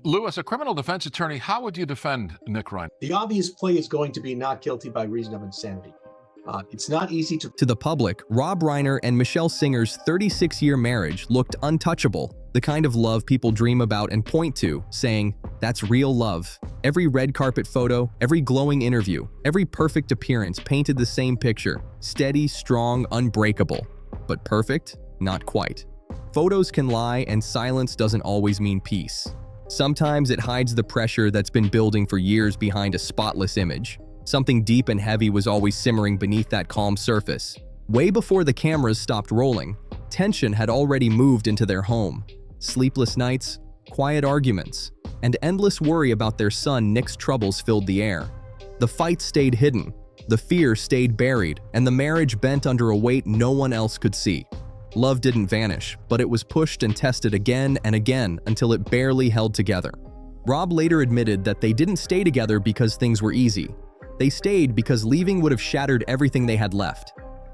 Lou, as a criminal defense attorney, how would you defend Nick Reiner? The obvious play is going to be not guilty by reason of insanity. It's not easy to... To the public, Rob Reiner and Michele Singer's 36-year marriage looked untouchable, the kind of love people dream about and point to, saying, "That's real love." Every red carpet photo, every glowing interview, every perfect appearance painted the same picture: steady, strong, unbreakable. But perfect? Not quite. Photos can lie, and silence doesn't always mean peace. Sometimes it hides the pressure that's been building for years behind a spotless image. Something deep and heavy was always simmering beneath that calm surface. Way before the cameras stopped rolling, tension had already moved into their home. Sleepless nights, quiet arguments, and endless worry about their son Nick's troubles filled the air. The fight stayed hidden, the fear stayed buried, and the marriage bent under a weight no one else could see. Love didn't vanish, but it was pushed and tested again and again until it barely held together. Rob later admitted that they didn't stay together because things were easy. They stayed because leaving would have shattered everything they had left.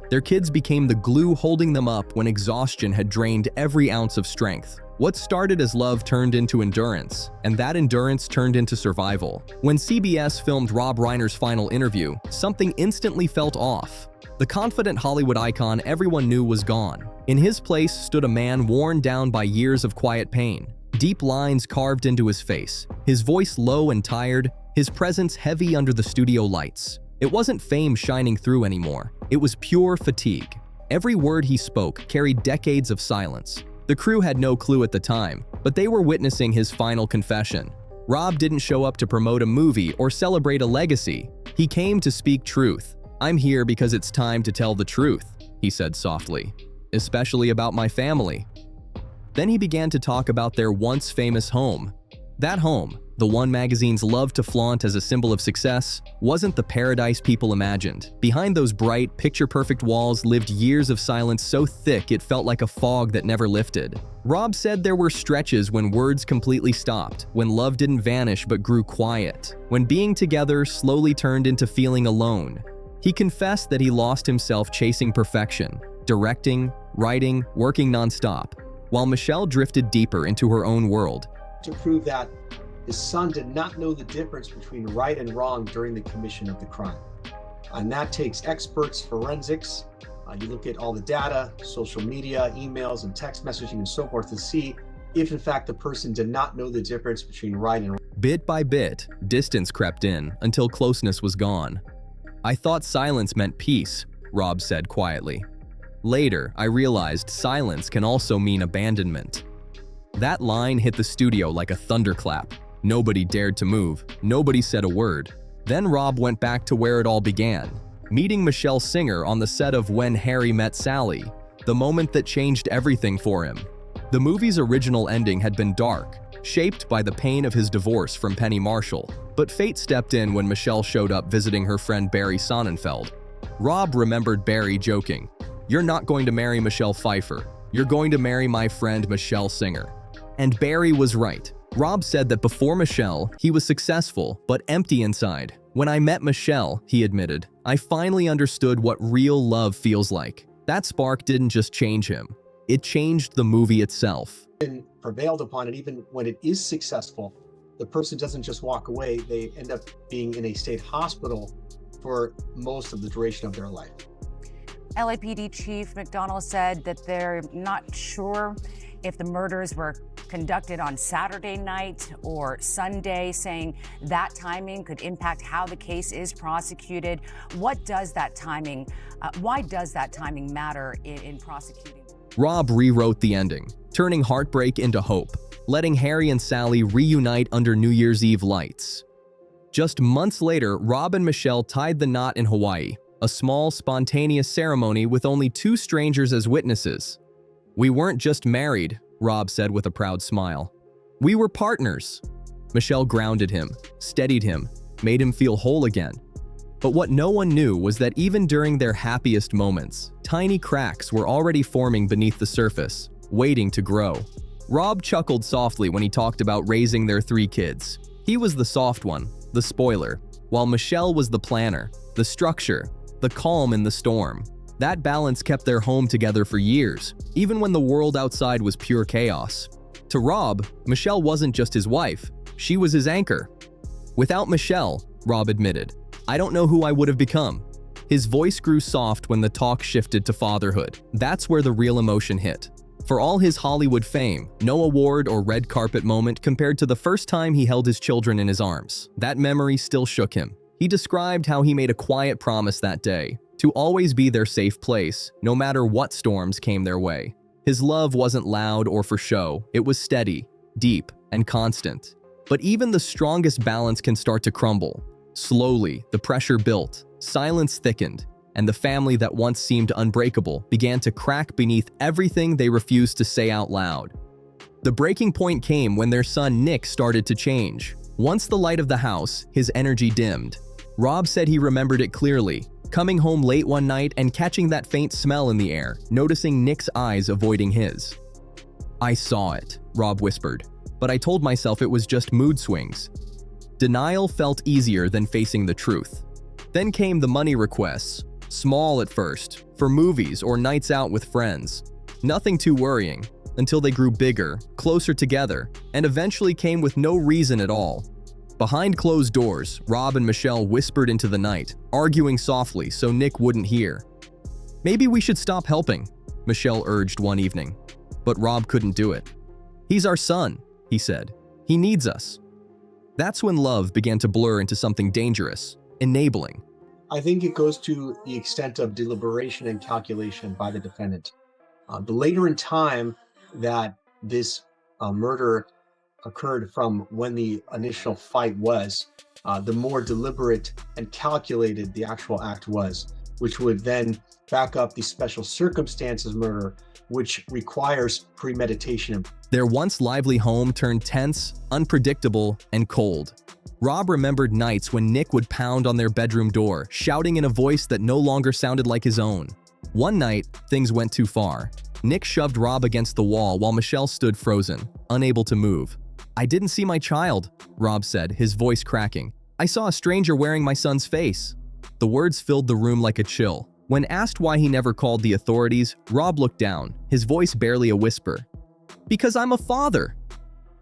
Their kids became the glue holding them up when exhaustion had drained every ounce of strength. What started as love turned into endurance, and that endurance turned into survival. When CBS filmed Rob Reiner's final interview, something instantly felt off. The confident Hollywood icon everyone knew was gone. In his place stood a man worn down by years of quiet pain. Deep lines carved into his face, his voice low and tired, his presence heavy under the studio lights. It wasn't fame shining through anymore. It was pure fatigue. Every word he spoke carried decades of silence. The crew had no clue at the time, but they were witnessing his final confession. Rob didn't show up to promote a movie or celebrate a legacy. He came to speak truth. "I'm here because it's time to tell the truth," he said softly, "especially about my family." Then he began to talk about their once famous home. That home, the one magazines loved to flaunt as a symbol of success, wasn't the paradise people imagined. Behind those bright, picture-perfect walls lived years of silence so thick it felt like a fog that never lifted. Rob said there were stretches when words completely stopped, when love didn't vanish but grew quiet, when being together slowly turned into feeling alone. He confessed that he lost himself chasing perfection, directing, writing, working nonstop, while Michele drifted deeper into her own world. To prove that his son did not know the difference between right and wrong during the commission of the crime. And that takes experts, forensics. You look at all the data, social media, emails, and text messaging and so forth to see if in fact the person did not know the difference between right and wrong. Bit by bit, distance crept in until closeness was gone. "I thought silence meant peace," Rob said quietly. "Later, I realized silence can also mean abandonment." That line hit the studio like a thunderclap. Nobody dared to move. Nobody said a word. Then Rob went back to where it all began, meeting Michele Singer on the set of When Harry Met Sally, the moment that changed everything for him. The movie's original ending had been dark, shaped by the pain of his divorce from Penny Marshall, but fate stepped in when Michele showed up visiting her friend Barry Sonnenfeld. Rob remembered Barry joking, "You're not going to marry Michelle Pfeiffer. You're going to marry my friend Michele Singer." And Barry was right. Rob said that before Michele, he was successful, but empty inside. "When I met Michele," he admitted, "I finally understood what real love feels like." That spark didn't just change him. It changed the movie itself. And prevailed upon it, even when it is successful, the person doesn't just walk away, they end up being in a state hospital for most of the duration of their life. LAPD Chief McDonald said that they're not sure if the murders were conducted on Saturday night or Sunday, saying that timing could impact how the case is prosecuted. What does that timing, why does that timing matter in prosecuting? Rob rewrote the ending, turning heartbreak into hope, letting Harry and Sally reunite under New Year's Eve lights. Just months later, Rob and Michele tied the knot in Hawaii, a small, spontaneous ceremony with only 2 strangers as witnesses. "We weren't just married," Rob said with a proud smile. "We were partners." Michele grounded him, steadied him, made him feel whole again. But what no one knew was that even during their happiest moments, tiny cracks were already forming beneath the surface, waiting to grow. Rob chuckled softly when he talked about raising their 3 kids. He was the soft one, the spoiler, while Michele was the planner, the structure, the calm in the storm. That balance kept their home together for years, even when the world outside was pure chaos. To Rob, Michele wasn't just his wife, She was his anchor. Without Michele, Rob admitted, I don't know who I would have become. His voice grew soft when the talk shifted to fatherhood. That's where the real emotion hit. For all his Hollywood fame, no award or red carpet moment compared to the first time he held his children in his arms. That memory still shook him. He described how he made a quiet promise that day, to always be their safe place, no matter what storms came their way. His love wasn't loud or for show, it was steady, deep, and constant. But even the strongest balance can start to crumble. Slowly, the pressure built, silence thickened, and the family that once seemed unbreakable began to crack beneath everything they refused to say out loud. The breaking point came when their son Nick started to change. Once the light of the house, his energy dimmed. Rob said he remembered it clearly, coming home late one night and catching that faint smell in the air, noticing Nick's eyes avoiding his. I saw it, Rob whispered, but I told myself it was just mood swings. Denial felt easier than facing the truth. Then came the money requests, small at first, for movies or nights out with friends. Nothing too worrying, until they grew bigger, closer together, and eventually came with no reason at all. Behind closed doors, Rob and Michele whispered into the night, arguing softly so Nick wouldn't hear. Maybe we should stop helping, Michele urged one evening. But Rob couldn't do it. He's our son, he said. He needs us. That's when love began to blur into something dangerous, enabling. I think it goes to the extent of deliberation and calculation by the defendant. The later in time that this murder occurred from when the initial fight was, the more deliberate and calculated the actual act was, which would then back up the special circumstances murder, which requires premeditation. Their once lively home turned tense, unpredictable, and cold. Rob remembered nights when Nick would pound on their bedroom door, shouting in a voice that no longer sounded like his own. One night, things went too far. Nick shoved Rob against the wall while Michele stood frozen, unable to move. I didn't see my child, Rob said, his voice cracking. I saw a stranger wearing my son's face. The words filled the room like a chill. When asked why he never called the authorities, Rob looked down, his voice barely a whisper. Because I'm a father.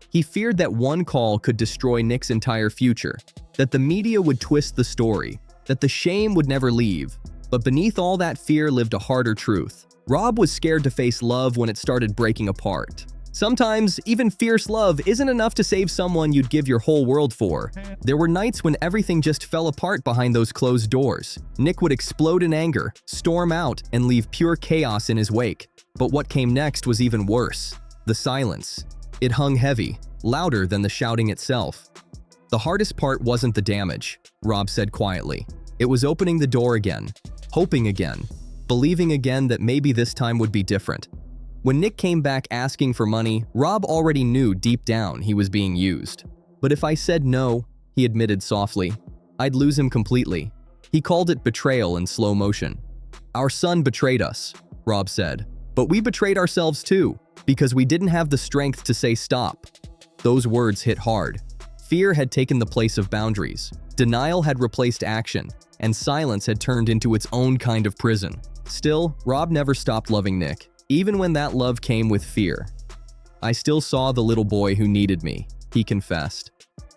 He feared that one call could destroy Nick's entire future, that the media would twist the story, that the shame would never leave. But beneath all that fear lived a harder truth. Rob was scared to face love when it started breaking apart. Sometimes, even fierce love isn't enough to save someone you'd give your whole world for. There were nights when everything just fell apart behind those closed doors. Nick would explode in anger, storm out, and leave pure chaos in his wake. But what came next was even worse. The silence. It hung heavy, louder than the shouting itself. The hardest part wasn't the damage, Rob said quietly. It was opening the door again, hoping again, believing again that maybe this time would be different. When Nick came back asking for money, Rob already knew deep down he was being used. But if I said no, he admitted softly, I'd lose him completely. He called it betrayal in slow motion. Our son betrayed us, Rob said. But we betrayed ourselves too, because we didn't have the strength to say stop. Those words hit hard. Fear had taken the place of boundaries. Denial had replaced action, and silence had turned into its own kind of prison. Still, Rob never stopped loving Nick, even when that love came with fear. I still saw the little boy who needed me, he confessed.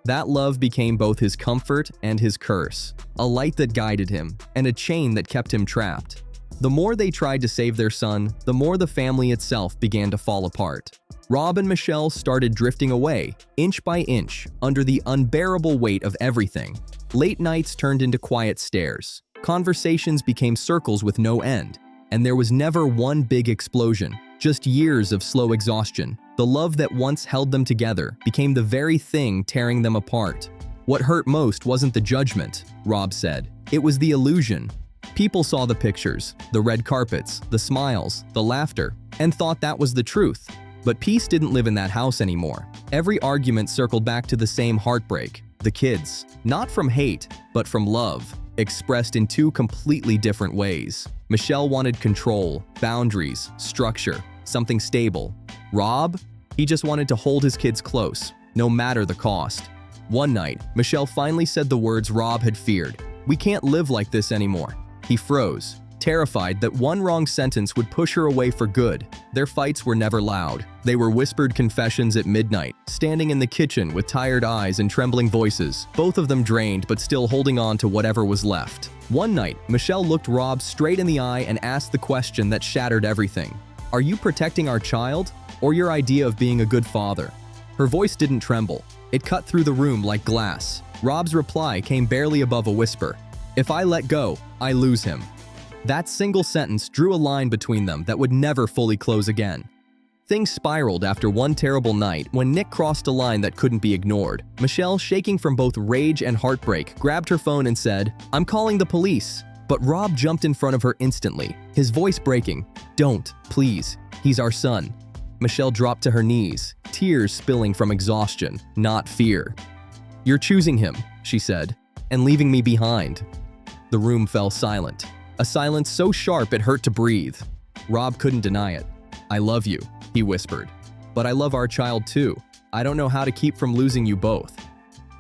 That love became both his comfort and his curse, a light that guided him, and a chain that kept him trapped. The more they tried to save their son, the more the family itself began to fall apart. Rob and Michele started drifting away, inch by inch, under the unbearable weight of everything. Late nights turned into quiet stares. Conversations became circles with no end. And there was never one big explosion, just years of slow exhaustion. The love that once held them together became the very thing tearing them apart. What hurt most wasn't the judgment, Rob said. It was the illusion. People saw the pictures, the red carpets, the smiles, the laughter, and thought that was the truth. But peace didn't live in that house anymore. Every argument circled back to the same heartbreak, the kids. Not from hate, but from love, expressed in two completely different ways. Michele wanted control, boundaries, structure, something stable. Rob? He just wanted to hold his kids close, no matter the cost. One night, Michele finally said the words Rob had feared. We can't live like this anymore. He froze, terrified that one wrong sentence would push her away for good. Their fights were never loud. They were whispered confessions at midnight, standing in the kitchen with tired eyes and trembling voices, both of them drained but still holding on to whatever was left. One night, Michele looked Rob straight in the eye and asked the question that shattered everything. "Are you protecting our child, or your idea of being a good father?" Her voice didn't tremble. It cut through the room like glass. Rob's reply came barely above a whisper. "If I let go, I lose him." That single sentence drew a line between them that would never fully close again. Things spiraled after one terrible night when Nick crossed a line that couldn't be ignored. Michele, shaking from both rage and heartbreak, grabbed her phone and said, "I'm calling the police." But Rob jumped in front of her instantly, his voice breaking. "Don't, please. He's our son." Michele dropped to her knees, tears spilling from exhaustion, not fear. "You're choosing him," she said, "and leaving me behind." The room fell silent, a silence so sharp it hurt to breathe. Rob couldn't deny it. "I love you," he whispered, "but I love our child too. I don't know how to keep from losing you both."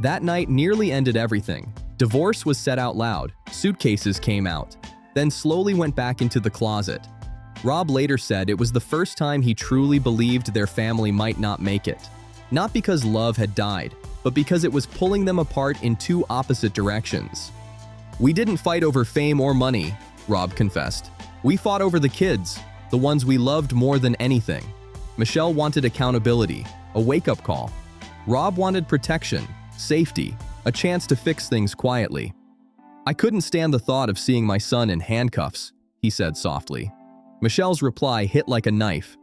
That night nearly ended everything. Divorce was said out loud, suitcases came out, then slowly went back into the closet. Rob later said it was the first time he truly believed their family might not make it. Not because love had died, but because it was pulling them apart in two opposite directions. "We didn't fight over fame or money," Rob confessed. "We fought over the kids, the ones we loved more than anything." Michele wanted accountability, a wake-up call. Rob wanted protection, safety, a chance to fix things quietly. "I couldn't stand the thought of seeing my son in handcuffs," he said softly. Michele's reply hit like a knife.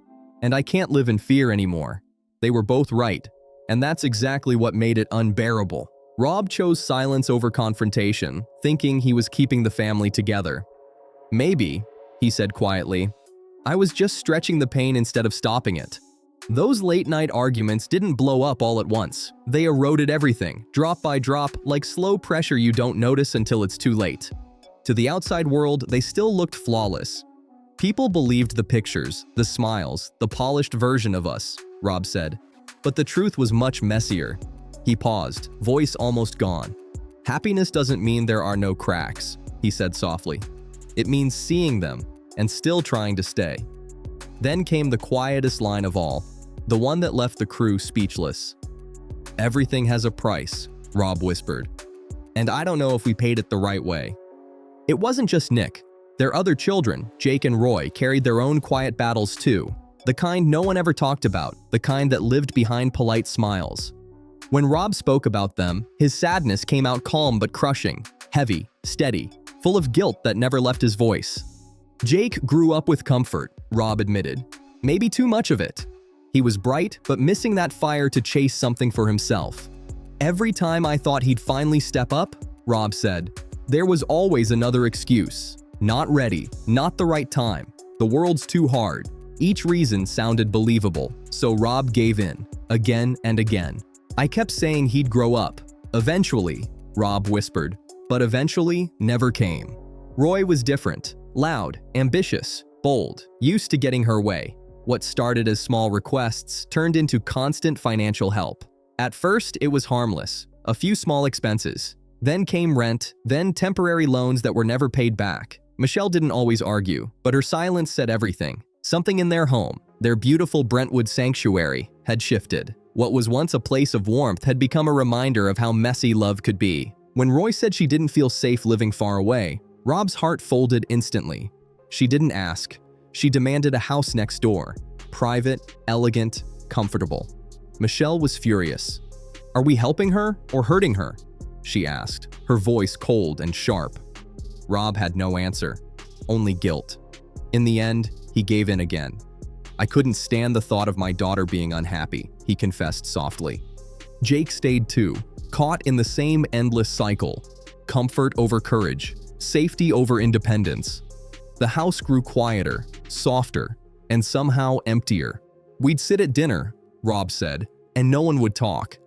"And I can't live in fear anymore." They were both right, and that's exactly what made it unbearable. Rob chose silence over confrontation, thinking he was keeping the family together. "Maybe," he said quietly, "I was just stretching the pain instead of stopping it." Those late-night arguments didn't blow up all at once. They eroded everything, drop by drop, like slow pressure you don't notice until it's too late. To the outside world, they still looked flawless. "People believed the pictures, the smiles, the polished version of us," Rob said. "But the truth was much messier." He paused, voice almost gone. "Happiness doesn't mean there are no cracks," he said softly. "It means seeing them and still trying to stay." Then came the quietest line of all, the one that left the crew speechless. "Everything has a price," Rob whispered. "And I don't know if we paid it the right way." It wasn't just Nick. Their other children, Jake and Roy, carried their own quiet battles too. The kind no one ever talked about, the kind that lived behind polite smiles. When Rob spoke about them, his sadness came out calm but crushing, heavy, steady, full of guilt that never left his voice. Jake grew up with comfort, Rob admitted. Maybe too much of it. He was bright, but missing that fire to chase something for himself. "Every time I thought he'd finally step up," Rob said, "there was always another excuse. Not ready, not the right time, the world's too hard." Each reason sounded believable, so Rob gave in, again and again. "I kept saying he'd grow up. Eventually," Rob whispered, but eventually never came. Roy was different, loud, ambitious, bold, used to getting her way. What started as small requests turned into constant financial help. At first, it was harmless, a few small expenses. Then came rent, then temporary loans that were never paid back. Michele didn't always argue, but her silence said everything. Something in their home, their beautiful Brentwood sanctuary, had shifted. What was once a place of warmth had become a reminder of how messy love could be. When Roy said she didn't feel safe living far away, Rob's heart folded instantly. She didn't ask. She demanded a house next door. Private, elegant, comfortable. Michele was furious. "Are we helping her or hurting her?" she asked, her voice cold and sharp. Rob had no answer, only guilt. In the end, he gave in again. "I couldn't stand the thought of my daughter being unhappy," he confessed softly. Jake stayed too, caught in the same endless cycle. Comfort over courage, safety over independence. The house grew quieter, softer, and somehow emptier. "We'd sit at dinner," Rob said, "and no one would talk.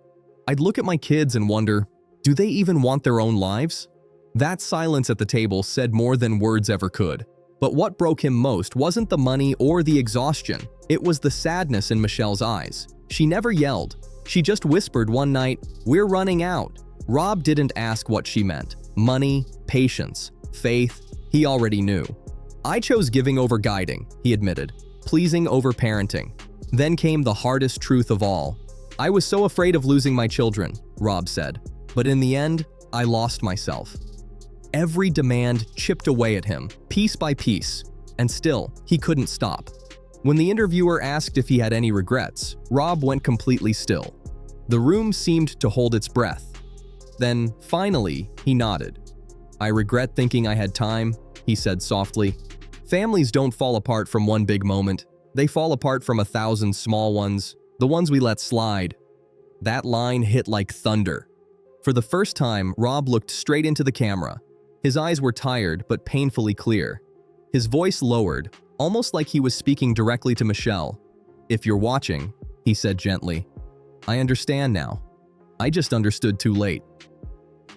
I'd look at my kids and wonder, do they even want their own lives?" That silence at the table said more than words ever could. But what broke him most wasn't the money or the exhaustion. It was the sadness in Michele's eyes. She never yelled. She just whispered one night, "We're running out." Rob didn't ask what she meant. Money, patience, faith, he already knew. "I chose giving over guiding," he admitted, "pleasing over parenting." Then came the hardest truth of all. "I was so afraid of losing my children," Rob said, "but in the end, I lost myself." Every demand chipped away at him, piece by piece, and still, he couldn't stop. When the interviewer asked if he had any regrets, Rob went completely still. The room seemed to hold its breath. Then, finally, he nodded. "I regret thinking I had time," he said softly. "Families don't fall apart from one big moment. They fall apart from 1,000 small ones, the ones we let slide." That line hit like thunder. For the first time, Rob looked straight into the camera. His eyes were tired but painfully clear. His voice lowered, almost like he was speaking directly to Michele. "If you're watching," he said gently, "I understand now. I just understood too late."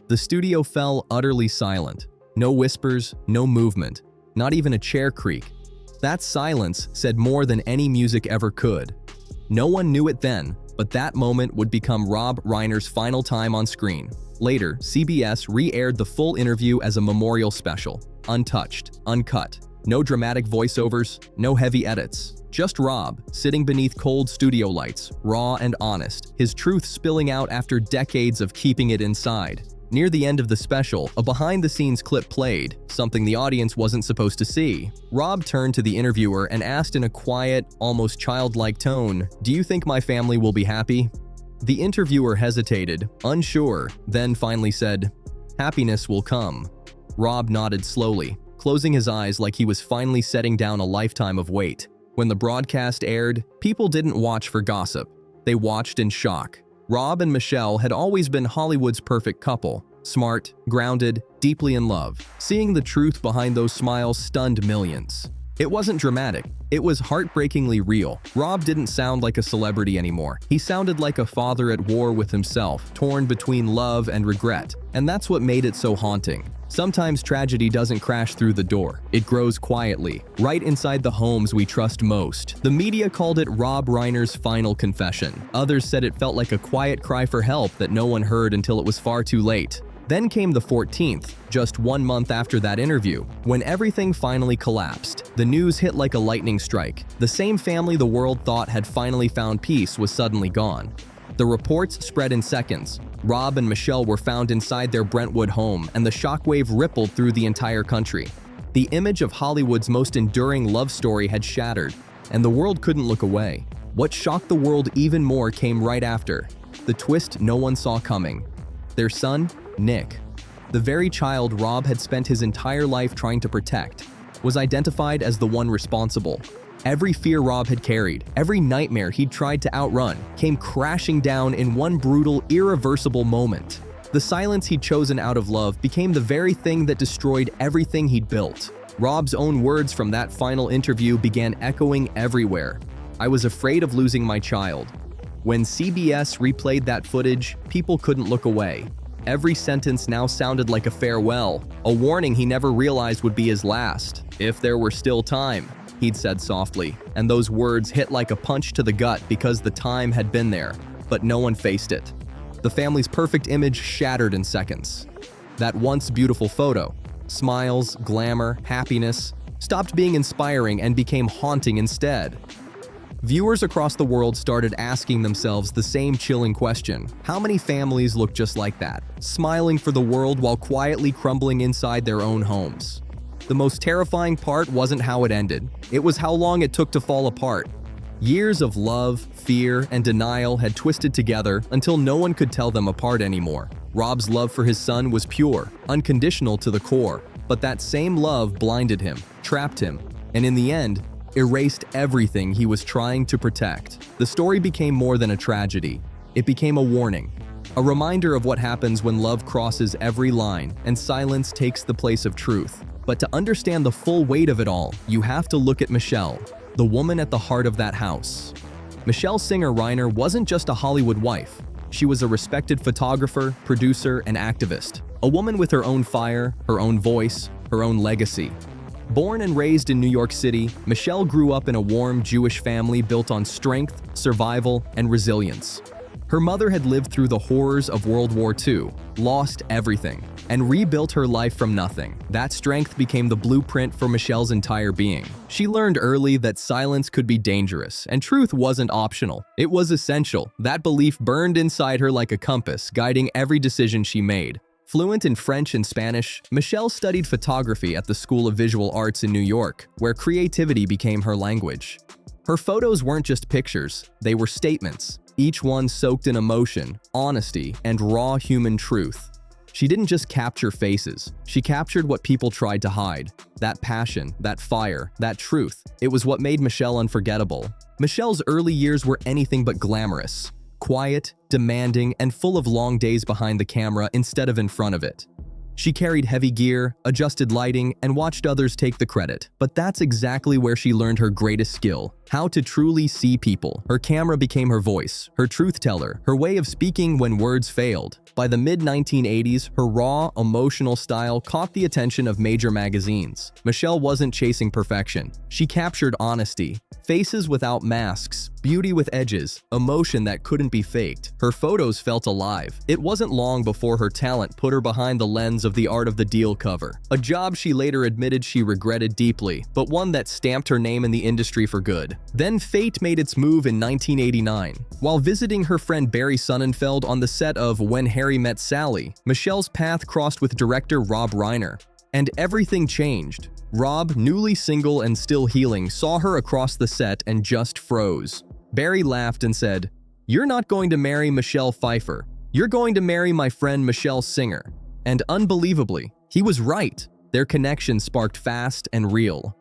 The studio fell utterly silent. No whispers, no movement, not even a chair creak. That silence said more than any music ever could. No one knew it then, but that moment would become Rob Reiner's final time on screen. Later, CBS re-aired the full interview as a memorial special, untouched, uncut. No dramatic voiceovers, no heavy edits. Just Rob, sitting beneath cold studio lights, raw and honest, his truth spilling out after decades of keeping it inside. Near the end of the special, a behind-the-scenes clip played, something the audience wasn't supposed to see. Rob turned to the interviewer and asked in a quiet, almost childlike tone, "Do you think my family will be happy?" The interviewer hesitated, unsure, then finally said, "Happiness will come." Rob nodded slowly, closing his eyes like he was finally setting down a lifetime of weight. When the broadcast aired, people didn't watch for gossip. They watched in shock. Rob and Michele had always been Hollywood's perfect couple, smart, grounded, deeply in love. Seeing the truth behind those smiles stunned millions. It wasn't dramatic. It was heartbreakingly real. Rob didn't sound like a celebrity anymore. He sounded like a father at war with himself, torn between love and regret. And that's what made it so haunting. Sometimes tragedy doesn't crash through the door. It grows quietly, right inside the homes we trust most. The media called it Rob Reiner's final confession. Others said it felt like a quiet cry for help that no one heard until it was far too late. Then came the 14th, just 1 month after that interview, when everything finally collapsed. The news hit like a lightning strike. The same family the world thought had finally found peace was suddenly gone. The reports spread in seconds. Rob and Michele were found inside their Brentwood home, and the shockwave rippled through the entire country. The image of Hollywood's most enduring love story had shattered, and the world couldn't look away. What shocked the world even more came right after. The twist no one saw coming. Their son, Nick, the very child Rob had spent his entire life trying to protect, was identified as the one responsible. Every fear Rob had carried, every nightmare he'd tried to outrun, came crashing down in one brutal, irreversible moment. The silence he'd chosen out of love became the very thing that destroyed everything he'd built. Rob's own words from that final interview began echoing everywhere. "I was afraid of losing my child." When CBS replayed that footage, people couldn't look away. Every sentence now sounded like a farewell, a warning he never realized would be his last. "If there were still time," he'd said softly, and those words hit like a punch to the gut because the time had been there, but no one faced it. The family's perfect image shattered in seconds. That once beautiful photo, smiles, glamour, happiness, stopped being inspiring and became haunting instead. Viewers across the world started asking themselves the same chilling question. How many families look just like that, smiling for the world while quietly crumbling inside their own homes? The most terrifying part wasn't how it ended. It was how long it took to fall apart. Years of love, fear, and denial had twisted together until no one could tell them apart anymore. Rob's love for his son was pure, unconditional to the core, but that same love blinded him, trapped him, and in the end, erased everything he was trying to protect. The story became more than a tragedy. It became a warning, a reminder of what happens when love crosses every line and silence takes the place of truth. But to understand the full weight of it all, you have to look at Michele, the woman at the heart of that house. Michele Singer Reiner wasn't just a Hollywood wife. She was a respected photographer, producer, and activist. A woman with her own fire, her own voice, her own legacy. Born and raised in New York City, Michele grew up in a warm Jewish family built on strength, survival, and resilience. Her mother had lived through the horrors of World War II, lost everything, and rebuilt her life from nothing. That strength became the blueprint for Michelle's entire being. She learned early that silence could be dangerous, and truth wasn't optional. It was essential. That belief burned inside her like a compass, guiding every decision she made. Fluent in French and Spanish, Michele studied photography at the School of Visual Arts in New York, where creativity became her language. Her photos weren't just pictures, they were statements, each one soaked in emotion, honesty, and raw human truth. She didn't just capture faces, she captured what people tried to hide. That passion, that fire, that truth. It was what made Michele unforgettable. Michelle's early years were anything but glamorous. Quiet, demanding, and full of long days behind the camera instead of in front of it. She carried heavy gear, adjusted lighting, and watched others take the credit. But that's exactly where she learned her greatest skill: how to truly see people. Her camera became her voice, her truth teller, her way of speaking when words failed. By the mid-1980s, her raw, emotional style caught the attention of major magazines. Michele wasn't chasing perfection. She captured honesty, faces without masks, beauty with edges, emotion that couldn't be faked. Her photos felt alive. It wasn't long before her talent put her behind the lens of the Art of the Deal cover, a job she later admitted she regretted deeply, but one that stamped her name in the industry for good. Then fate made its move in 1989. While visiting her friend Barry Sonnenfeld on the set of When Harry Met Sally, Michelle's path crossed with director Rob Reiner. And everything changed. Rob, newly single and still healing, saw her across the set and just froze. Barry laughed and said, "You're not going to marry Michelle Pfeiffer. You're going to marry my friend Michelle Singer." And unbelievably, he was right. Their connection sparked fast and real.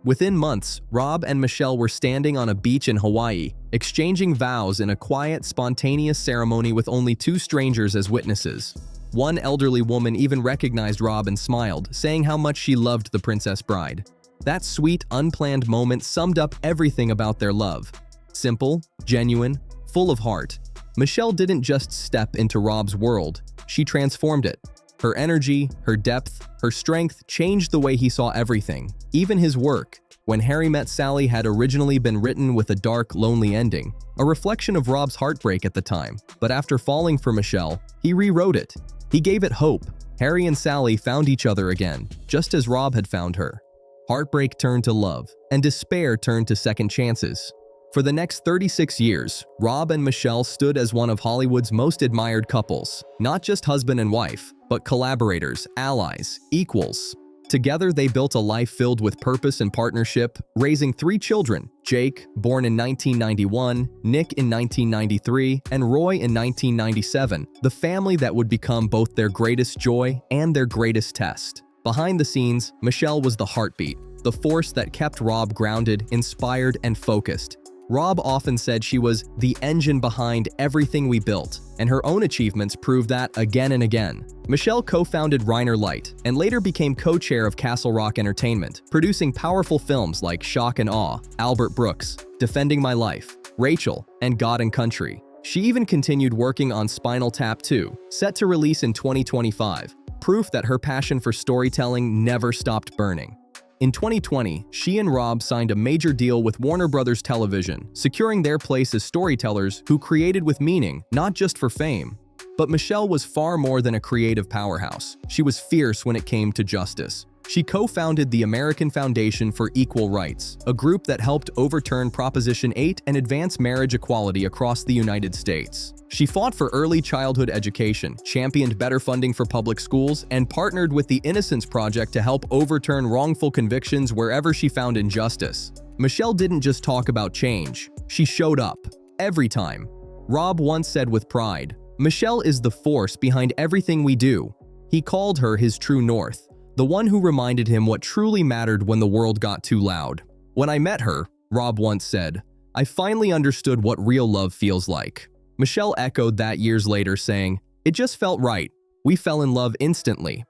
Within months, Rob and Michelle were standing on a beach in Hawaii, exchanging vows in a quiet, spontaneous ceremony with only two strangers as witnesses. One elderly woman even recognized Rob and smiled, saying how much she loved the Princess Bride. That sweet, unplanned moment summed up everything about their love. Simple, genuine, full of heart. Michelle didn't just step into Rob's world, she transformed it. Her energy, her depth, her strength changed the way he saw everything, even his work. When Harry Met Sally had originally been written with a dark, lonely ending, a reflection of Rob's heartbreak at the time. But after falling for Michelle, he rewrote it. He gave it hope. Harry and Sally found each other again, just as Rob had found her. Heartbreak turned to love, and despair turned to second chances. For the next 36 years, Rob and Michelle stood as one of Hollywood's most admired couples. Not just husband and wife, but collaborators, allies, equals. Together, they built a life filled with purpose and partnership, raising 3 children: Jake, born in 1991, Nick in 1993, and Roy in 1997, the family that would become both their greatest joy and their greatest test. Behind the scenes, Michelle was the heartbeat, the force that kept Rob grounded, inspired, and focused. Rob often said she was the engine behind everything we built, and her own achievements proved that again and again. Michelle co-founded Reiner Light and later became co-chair of Castle Rock Entertainment, producing powerful films like Shock and Awe, Albert Brooks, Defending My Life, Rachel, and God and Country. She even continued working on Spinal Tap 2, set to release in 2025, proof that her passion for storytelling never stopped burning. In 2020, she and Rob signed a major deal with Warner Bros. Television, securing their place as storytellers who created with meaning, not just for fame. But Michelle was far more than a creative powerhouse. She was fierce when it came to justice. She co-founded the American Foundation for Equal Rights, a group that helped overturn Proposition 8 and advance marriage equality across the United States. She fought for early childhood education, championed better funding for public schools, and partnered with the Innocence Project to help overturn wrongful convictions wherever she found injustice. Michelle didn't just talk about change, she showed up, every time. Rob once said with pride, "Michelle is the force behind everything we do." He called her his true north, the one who reminded him what truly mattered when the world got too loud. "When I met her," Rob once said, "I finally understood what real love feels like." Michelle echoed that years later, saying, "It just felt right. We fell in love instantly."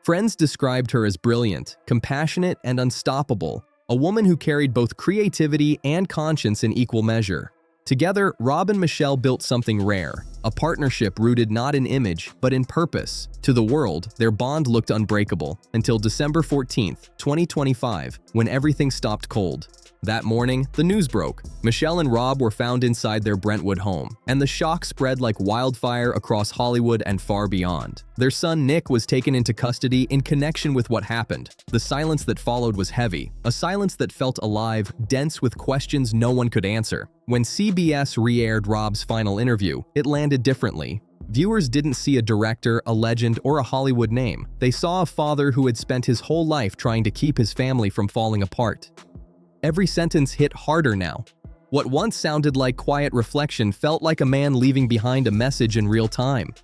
Friends described her as brilliant, compassionate, and unstoppable, a woman who carried both creativity and conscience in equal measure. Together, Rob and Michelle built something rare, a partnership rooted not in image, but in purpose. To the world, their bond looked unbreakable, until December 14, 2025, when everything stopped cold. That morning, the news broke. Michele and Rob were found inside their Brentwood home, and the shock spread like wildfire across Hollywood and far beyond. Their son Nick was taken into custody in connection with what happened. The silence that followed was heavy, a silence that felt alive, dense with questions no one could answer. When CBS re-aired Rob's final interview, it landed differently. Viewers didn't see a director, a legend, or a Hollywood name. They saw a father who had spent his whole life trying to keep his family from falling apart. Every sentence hit harder now. What once sounded like quiet reflection felt like a man leaving behind a message in real time.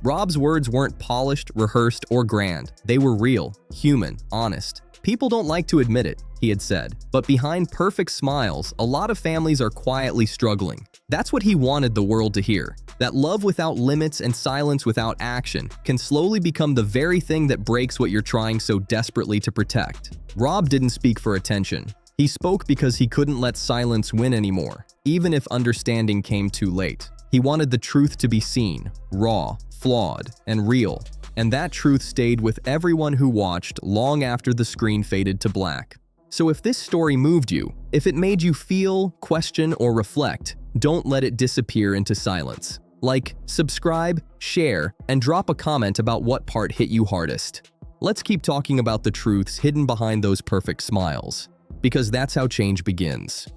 Rob's words weren't polished, rehearsed, or grand. They were real, human, honest. People don't like to admit it, he had said, but behind perfect smiles, a lot of families are quietly struggling. That's what he wanted the world to hear. That love without limits and silence without action can slowly become the very thing that breaks what you're trying so desperately to protect. Rob didn't speak for attention. He spoke because he couldn't let silence win anymore, even if understanding came too late. He wanted the truth to be seen, raw, flawed, and real. And that truth stayed with everyone who watched long after the screen faded to black. So if this story moved you, if it made you feel, question, or reflect, don't let it disappear into silence. Like, subscribe, share, and drop a comment about what part hit you hardest. Let's keep talking about the truths hidden behind those perfect smiles, because that's how change begins.